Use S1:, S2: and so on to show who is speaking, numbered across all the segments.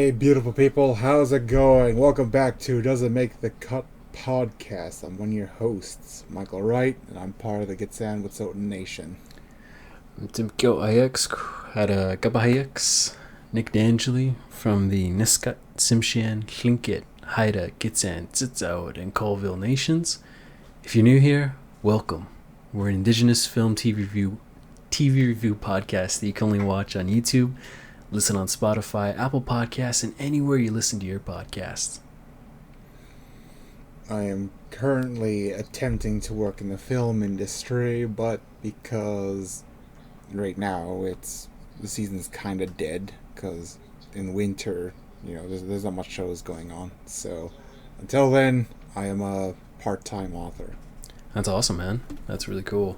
S1: Hey, beautiful people, how's it going? Welcome back to Doesn't Make the Cut podcast. I'm one of your hosts, Michael Wright, and I'm part of the Gitsan Witsout Nation.
S2: Timko Ajax, had Gabahayax, Nick D'Angeli from the Niskat, Simshan, Hlinkit, Haida, Gitsan, Tzitzout, and Colville nations. If you're new here, welcome. We're an indigenous film TV review podcast that you can only watch on YouTube, listen on Spotify, Apple Podcasts, and anywhere you listen to your podcasts.
S1: I am currently attempting to work in the film industry, but because right now the season's kind of dead, because in winter, there's not much shows going on. So until then, I am a part-time author.
S2: That's awesome, man. That's really cool.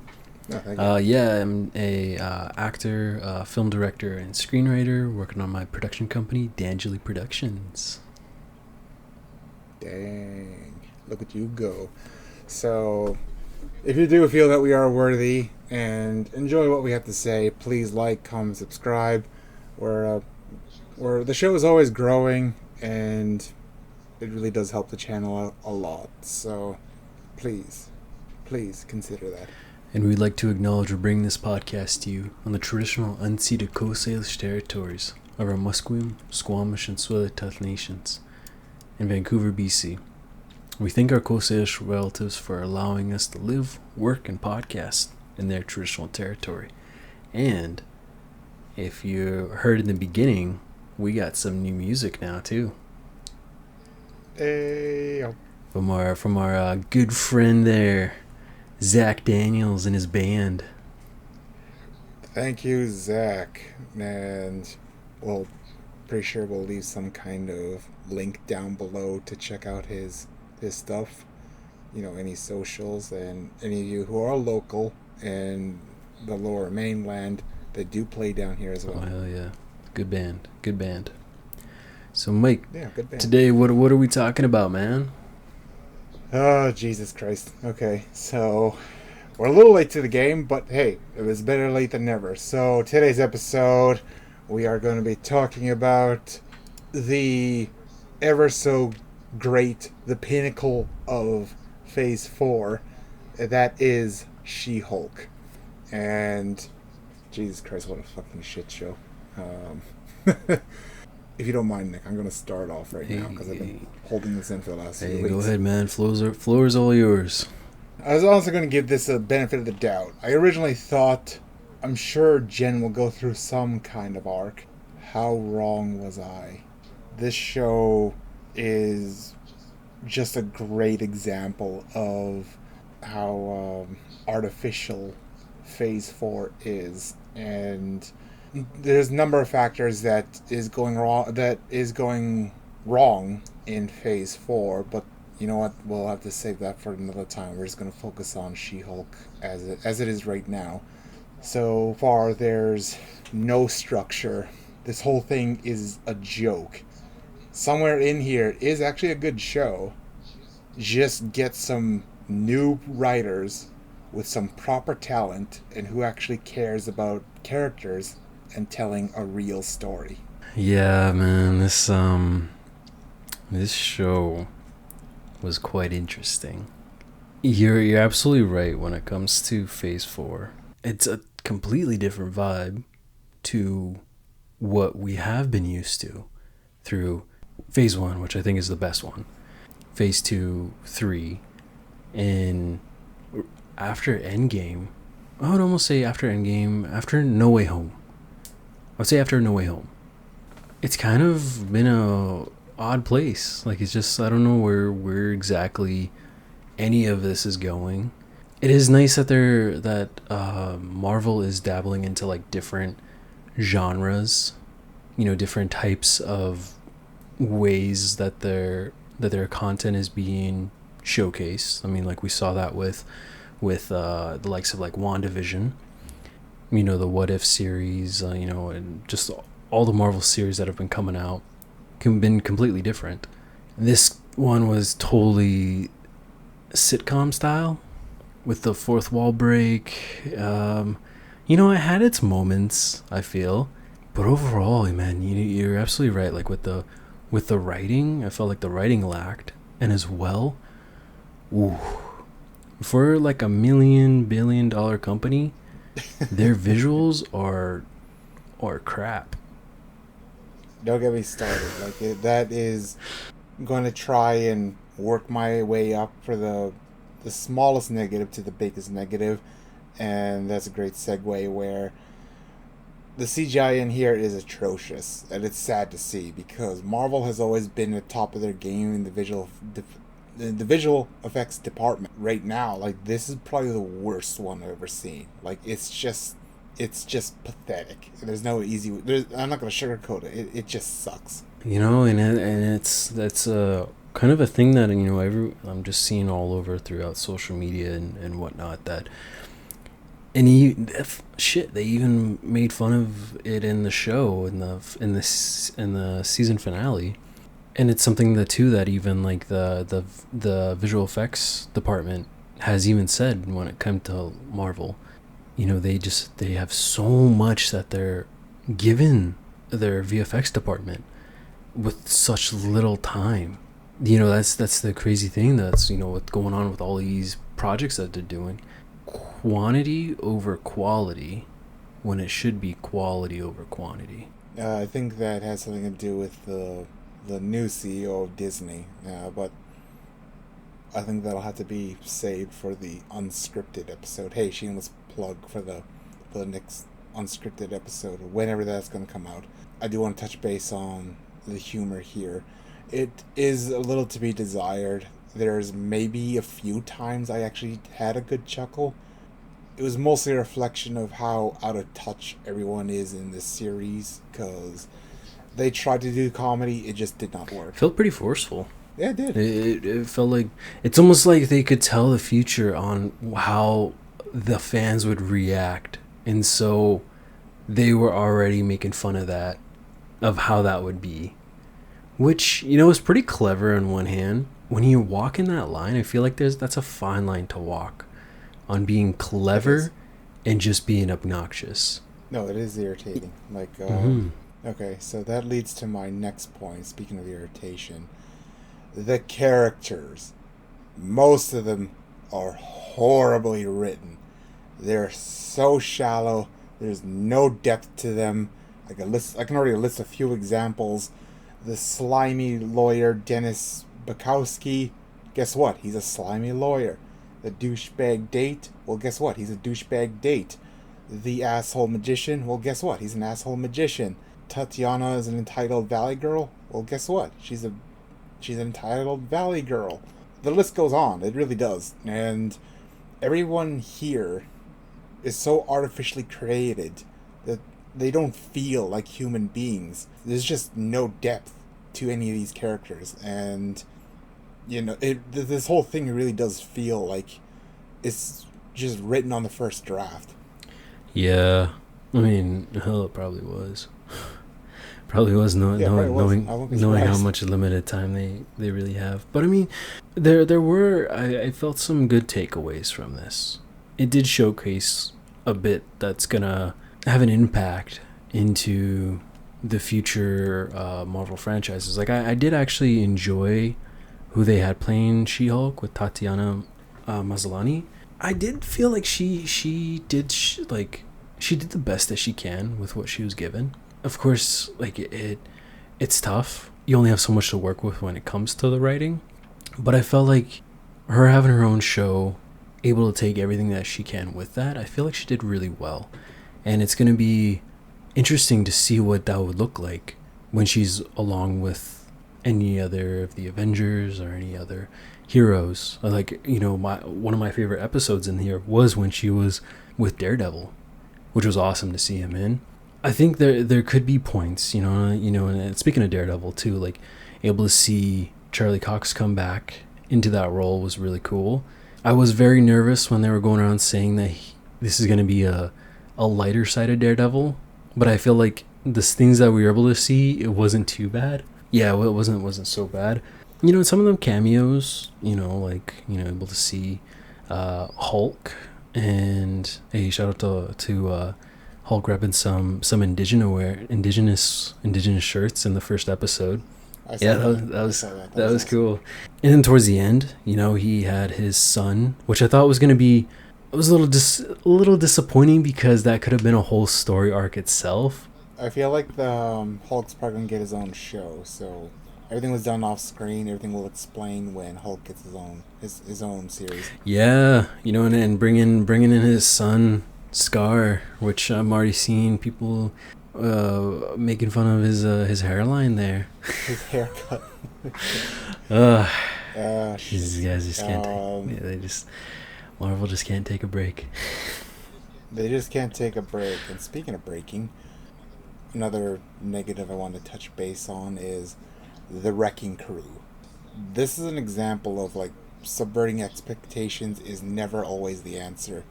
S1: Oh, thank you.
S2: I'm a actor, film director, and screenwriter working on my production company, D'Angeli Productions.
S1: Dang, look at you go. So if you do feel that we are worthy and enjoy what we have to say, please like, comment, subscribe. We're the show is always growing, and it really does help the channel out a lot. So please consider that.
S2: And we'd like to acknowledge we're bringing this podcast to you on the traditional unceded Coast Salish territories of our Musqueam, Squamish, and Swillitot nations in Vancouver, BC. We thank our Coast Salish relatives for allowing us to live, work, and podcast in their traditional territory. And if you heard in the beginning, we got some new music now too.
S1: Hey.
S2: From our good friend there, Zac Daniels and his band.
S1: Thank you, Zach. And pretty sure we'll leave some kind of link down below to check out his stuff. Any socials, and any of you who are local in the lower mainland, they do play down here as well.
S2: Oh, hell yeah. Good band. So, Mike,
S1: Yeah, good band.
S2: today, what are we talking about, man?
S1: Oh, Jesus Christ. Okay, so we're a little late to the game, but hey, it was better late than never. So today's episode, we are going to be talking about the ever so great, the pinnacle of Phase 4, that is She-Hulk. And Jesus Christ, what a fucking shit show. If you don't mind, Nick, I'm going to start off right now because I've been holding this in for the last few weeks.
S2: Go ahead, man. Floor is all yours.
S1: I was also going to give this a benefit of the doubt. I originally thought, I'm sure Jen will go through some kind of arc. How wrong was I? This show is just a great example of how artificial Phase 4 is. And there's a number of factors that is going wrong in Phase 4, but you know what? We'll have to save that for another time. We're just going to focus on She-Hulk as it is right now. So far, there's no structure. This whole thing is a joke. Somewhere in here is actually a good show. Just get some new writers with some proper talent and who actually cares about characters and telling a real story.
S2: Yeah, man. This show was quite interesting. You're absolutely right when it comes to Phase 4. It's a completely different vibe to what we have been used to through Phase 1, which I think is the best one, Phase 2, 3, and after Endgame. I would almost say after Endgame, after No Way Home. I would say after No Way Home. It's kind of been a odd place. Like, it's just, I don't know where exactly any of this is going. It is nice that Marvel is dabbling into like different genres, different types of ways that their content is being showcased. I mean, like we saw that with the likes of like WandaVision, the What If series, and just all the Marvel series that have been coming out been completely different. This one was totally sitcom style with the fourth wall break. It had its moments, I feel, But overall, man, you're absolutely right. Like with the writing, I felt like the writing lacked, and as well, ooh, for like a $1 billion company, their visuals are crap.
S1: Don't get me started. That is going to try and work my way up for the smallest negative to the biggest negative, and that's a great segue where the CGI in here is atrocious, and it's sad to see because Marvel has always been at the top of their game in the visual effects department. Right now, like this is probably the worst one I've ever seen. Like it's just pathetic. There's no easy. I'm not gonna sugarcoat it. It just sucks.
S2: And that's kind of a thing that I'm just seeing all over throughout social media and whatnot that. And they even made fun of it in the show in the season finale, and it's something that even like the visual effects department has even said when it comes to Marvel. They have so much that they're given their VFX department with such little time. That's the crazy thing. That's what's going on with all these projects that they're doing. Quantity over quality when it should be quality over quantity.
S1: I think that has something to do with the new CEO of Disney, but I think that'll have to be saved for the unscripted episode. Hey, shameless plug for the next unscripted episode, whenever that's going to come out. I do want to touch base on the humor here. It is a little to be desired. There's maybe a few times I actually had a good chuckle. It was mostly a reflection of how out of touch everyone is in this series, because they tried to do comedy, it just did not work.
S2: Felt pretty forceful.
S1: Yeah, it did.
S2: It felt like it's almost like they could tell the future on how the fans would react, and so they were already making fun of that, of how that would be, which is pretty clever on one hand. When you're walking that line, I feel like that's a fine line to walk, on being clever and just being obnoxious.
S1: No, it is irritating. Okay, so that leads to my next point. Speaking of irritation, the characters, most of them are horribly written. They're so shallow. There's no depth to them. I can already list a few examples. The slimy lawyer Dennis Bukowski, guess what? He's a slimy lawyer. The douchebag date, well, guess what? He's a douchebag date. The asshole magician, well, guess what? He's an asshole magician. Tatiana is an entitled valley girl, well, guess what? She's an entitled valley girl. The list goes on. It really does. And everyone here is so artificially created that they don't feel like human beings. There's just no depth to any of these characters, and this whole thing really does feel like it's just written on the first draft.
S2: Yeah, I mean, hell, it probably was. Probably was knowing how much limited time they really have. But I mean, I felt some good takeaways from this. It did showcase a bit that's gonna have an impact into the future Marvel franchises. Like I did actually enjoy who they had playing She-Hulk with Tatiana Maslany. I did feel like she did the best that she can with what she was given. Of course, like it's tough. You only have so much to work with when it comes to the writing. But I felt like her having her own show, able to take everything that she can with that, I feel like she did really well. And it's going to be interesting to see what that would look like when she's along with any other of the Avengers or any other heroes. Like, one of my favorite episodes in here was when she was with Daredevil, which was awesome to see him in. I think there could be points, and speaking of Daredevil too, like able to see Charlie Cox come back into that role was really cool. I was very nervous when they were going around saying that this is going to be a lighter side of Daredevil, but I feel like the things that we were able to see, it wasn't too bad. Yeah, well, it wasn't so bad. Some of them cameos, able to see Hulk, and hey, shout out to Hulk repping some indigenous shirts in the first episode. Yeah, that was
S1: awesome.
S2: cool. And then towards the end, he had his son, which I thought was gonna be. It was a little disappointing because that could have been a whole story arc itself.
S1: I feel like the Hulk's probably gonna get his own show, so everything was done off screen. Everything will explain when Hulk gets his own series.
S2: Yeah, and bringing in his son Scar, which I'm already seeing people making fun of his hairline there.
S1: His haircut.
S2: uh,
S1: Shit.
S2: these guys just can't. Marvel just can't take a break.
S1: They just can't take a break. And speaking of breaking, another negative I want to touch base on is the Wrecking Crew. This is an example of like subverting expectations is never always the answer.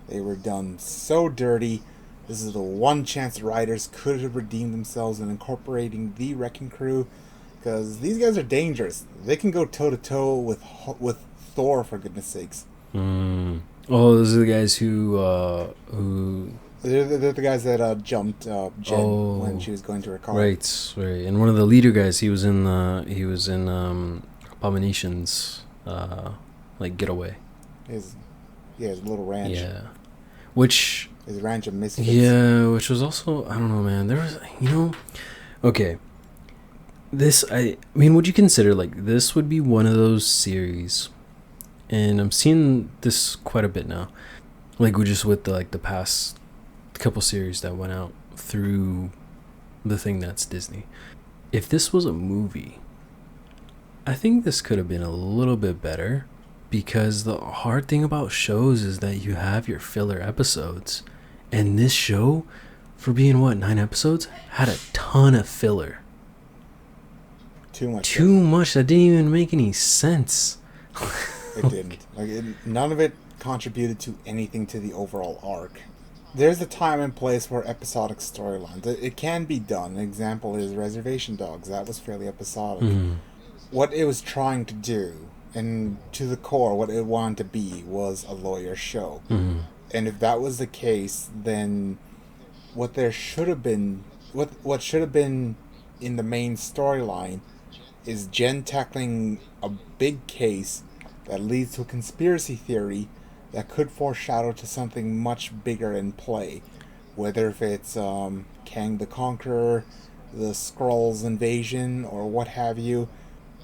S1: They were done so dirty. This is the one chance writers could have redeemed themselves in incorporating the Wrecking Crew, because these guys are dangerous. They can go toe to toe with Thor, for goodness sakes.
S2: Oh, those are the guys who
S1: They're the guys that jumped Jen when she was going to her car.
S2: Right. And one of the leader guys, he was in Abomination's like Getaway.
S1: His little ranch.
S2: Yeah. Which
S1: his ranch of misfits.
S2: Yeah, which was also, I don't know, man. There was, okay. This, I mean, would you consider like this would be one of those series, and I'm seeing this quite a bit now, like just with the past couple series that went out through the thing that's Disney. If this was a movie, I think this could have been a little bit better, because the hard thing about shows is that you have your filler episodes, and this show, for being 9 episodes, had a ton of filler. Too much that didn't even make any sense.
S1: It didn't. None of it contributed to anything to the overall arc. There's a time and place for episodic storylines. It can be done. An example is Reservation Dogs. That was fairly episodic. What it was trying to do, and to the core, what it wanted to be, was a lawyer show. And if that was the case, then what should have been in the main storyline is Jen tackling a big case that leads to a conspiracy theory that could foreshadow to something much bigger in play. Whether if it's Kang the Conqueror, the Skrulls invasion, or what have you.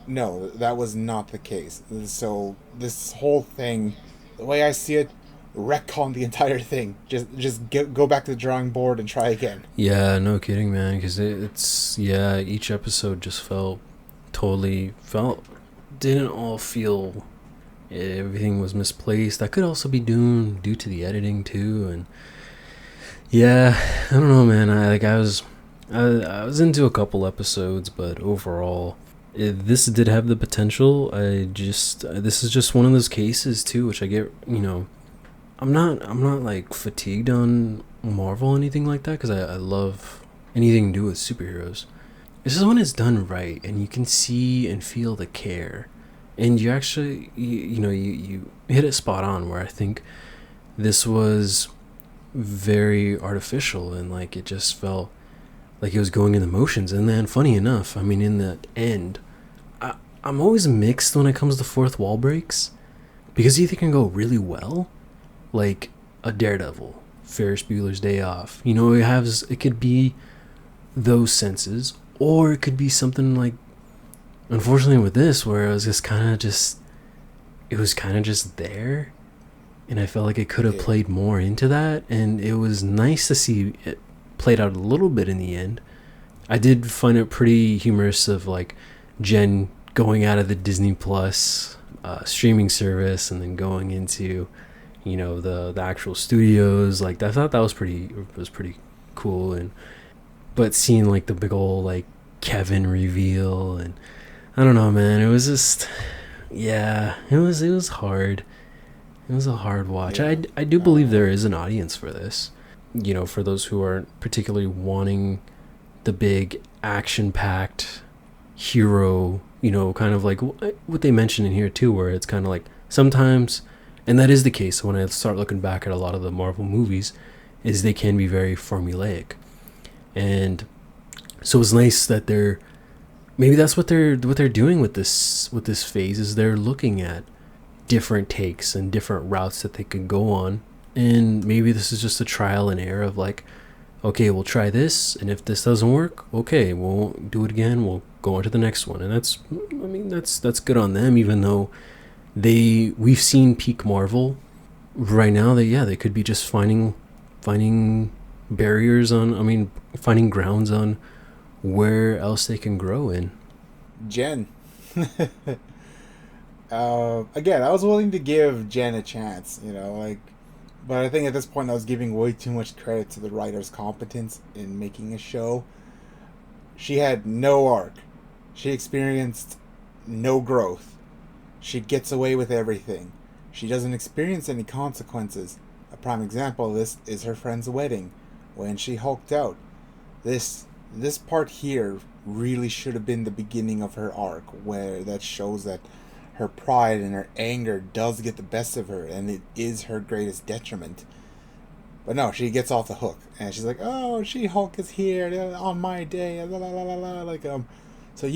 S1: No, that was not the case. So this whole thing, the way I see it, retcon the entire thing. Just go back to the drawing board and try again.
S2: Yeah, no kidding, man. Because each episode just didn't all feel. Everything was misplaced. That could also be due to the editing too, and yeah, I don't know, man. I was into a couple episodes, but overall, this did have the potential. This is just one of those cases too, which I get. I'm not like fatigued on Marvel or anything like that, because I love anything to do with superheroes. This is when it's done right, and you can see and feel the care. And you actually, you hit it spot on, where I think this was very artificial, and like it just felt like it was going in the motions. And then, funny enough, I mean, in the end, I'm always mixed when it comes to fourth wall breaks, because either can go really well, like a Daredevil, Ferris Bueller's Day Off. It could be those senses, or it could be something like, unfortunately with this, where it was just kind of just there, and I felt like it could have played more into that, and it was nice to see it played out a little bit in the end. I did find it pretty humorous of like Jen going out of the Disney Plus streaming service and then going into the actual studios. Like, I thought that was pretty cool, but seeing like the big old like Kevin reveal, and I don't know, man. It was just, it was hard. It was a hard watch. I do believe there is an audience for this. For those who aren't particularly wanting the big action-packed hero, kind of like what they mentioned in here too, where it's kind of like sometimes, and that is the case when I start looking back at a lot of the Marvel movies, is they can be very formulaic. And so it's nice that they're, maybe that's what they're doing with this phase, is they're looking at different takes and different routes that they could go on. And maybe this is just a trial and error of like, okay, we'll try this, and if this doesn't work, okay, we'll do it again, we'll go on to the next one. And that's good on them, even though we've seen peak Marvel. Right now, they could be just finding barriers on, finding grounds on where else they can grow in.
S1: Jen. Again, I was willing to give Jen a chance, but I think at this point I was giving way too much credit to the writer's competence in making a show. She had no arc. She experienced no growth. She gets away with everything. She doesn't experience any consequences. A prime example of this is her friend's wedding, when she hulked out. This part here really should have been the beginning of her arc, where that shows that her pride and her anger does get the best of her, and it is her greatest detriment. But no, she gets off the hook, and she's like, "Oh, She-Hulk is here on my day." La, la, la, la, la. So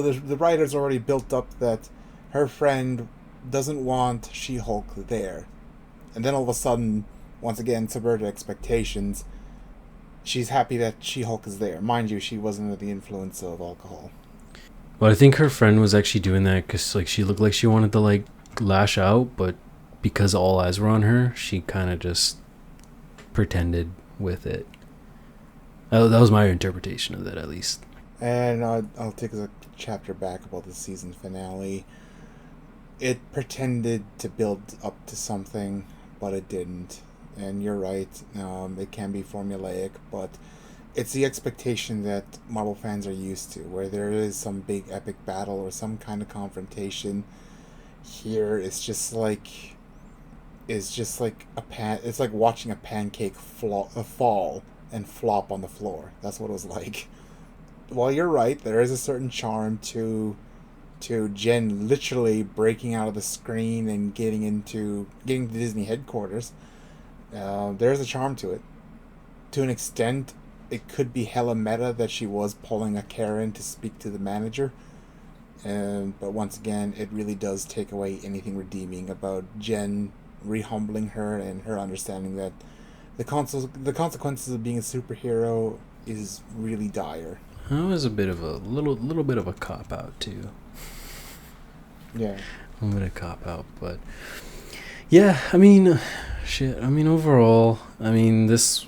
S1: the writers already built up that her friend doesn't want She-Hulk there, and then all of a sudden, once again, subverted expectations. She's happy that She-Hulk is there. Mind you, she wasn't under the influence of alcohol.
S2: Well, I think her friend was actually doing that because like she looked like she wanted to like lash out, but because all eyes were on her, she kind of just pretended with it. That was my interpretation of that, at least.
S1: And I'll take a chapter back about the season finale. It pretended to build up to something, but it didn't. And you're right, it can be formulaic, but it's the expectation that Marvel fans are used to, where there is some big epic battle or some kind of confrontation. Here, it's just like it's like watching a pancake fall and flop on the floor. That's what it was like. While you're right, there is a certain charm to Jen literally breaking out of the screen and getting to Disney headquarters. There's a charm to it. To an extent, it could be hella meta that she was pulling a Karen to speak to the manager. But once again, it really does take away anything redeeming about Jen rehumbling her and her understanding that the consequences of being a superhero is really dire.
S2: That was a bit of a little bit of a cop out too.
S1: Yeah.
S2: A little bit of cop out, but yeah, shit. Overall, this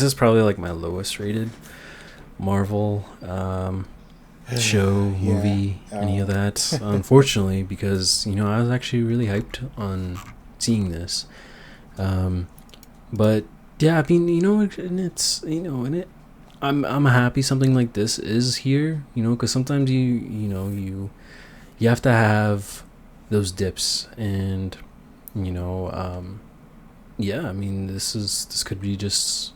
S2: is probably like my lowest rated Marvel show, movie, any of that. Unfortunately, because I was actually really hyped on seeing this. But yeah, and it's I'm happy something like this is here. Because sometimes you have to have those dips, and this could be just.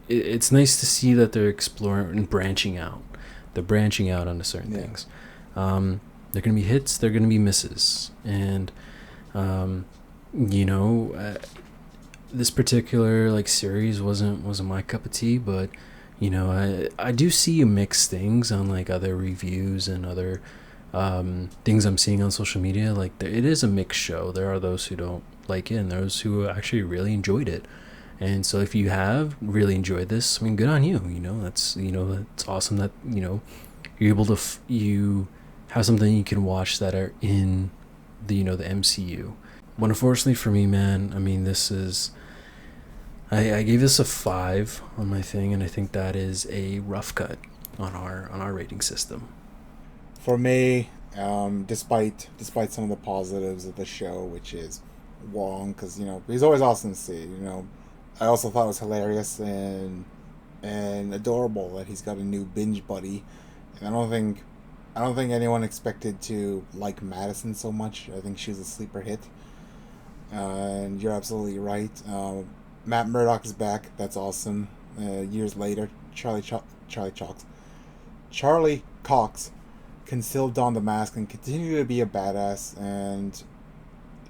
S2: It's nice to see that they're exploring and branching out. They're branching out onto certain things. They're gonna be hits. They're gonna be misses, and this particular series wasn't my cup of tea, but I do see mixed things on other reviews and other things I'm seeing on social media. It is a mixed show. There are those who don't like it, and those who actually really enjoyed it. And so if you have really enjoyed this, good on you. That's it's awesome that you're able to you have something you can watch that are in the the MCU. But unfortunately for me, man, this is I gave this a 5 on my thing, and I think that is a rough cut on our rating system.
S1: For me, despite some of the positives of the show, which is Wong, because he's always awesome to see. I also thought it was hilarious and adorable that he's got a new binge buddy. And I don't think anyone expected to like Madison so much. I think she was a sleeper hit. And you're absolutely right. Matt Murdock is back. That's awesome. Years later, Charlie Cox can still don the mask and continue to be a badass. And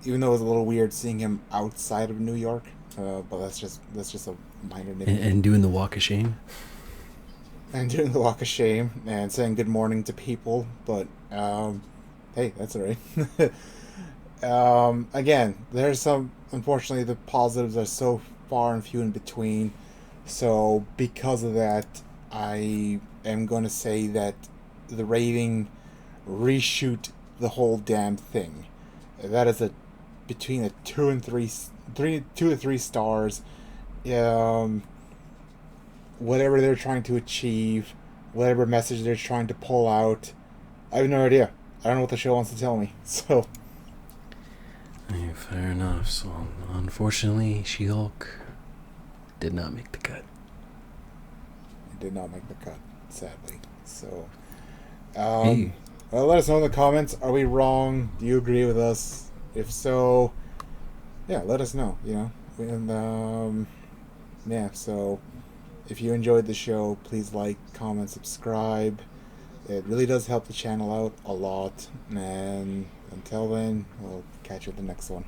S1: even though it was a little weird seeing him outside of New York, But that's just a minor
S2: And
S1: nitpick.
S2: doing the walk of shame.
S1: And doing the walk of shame and saying good morning to people, but hey, that's alright. Again, there's some. Unfortunately, the positives are so far and few in between. So because of that, I am going to say that the rating reshoot the whole damn thing. That is a between a 2 to 3 stars. Um, Whatever they're trying to achieve, whatever message they're trying to pull out, I have no idea. I don't know what the show wants to tell me. So
S2: Yeah, fair enough. So, unfortunately, She-Hulk did not make the cut.
S1: it did not make the cut, sadly. So,
S2: Hey,
S1: well, let us know in the comments. Are we wrong? Do you agree with us? If so, yeah, let us know. And yeah. So, if you enjoyed the show, please like, comment, subscribe. It really does help the channel out a lot. And until then, we'll catch you at the next one.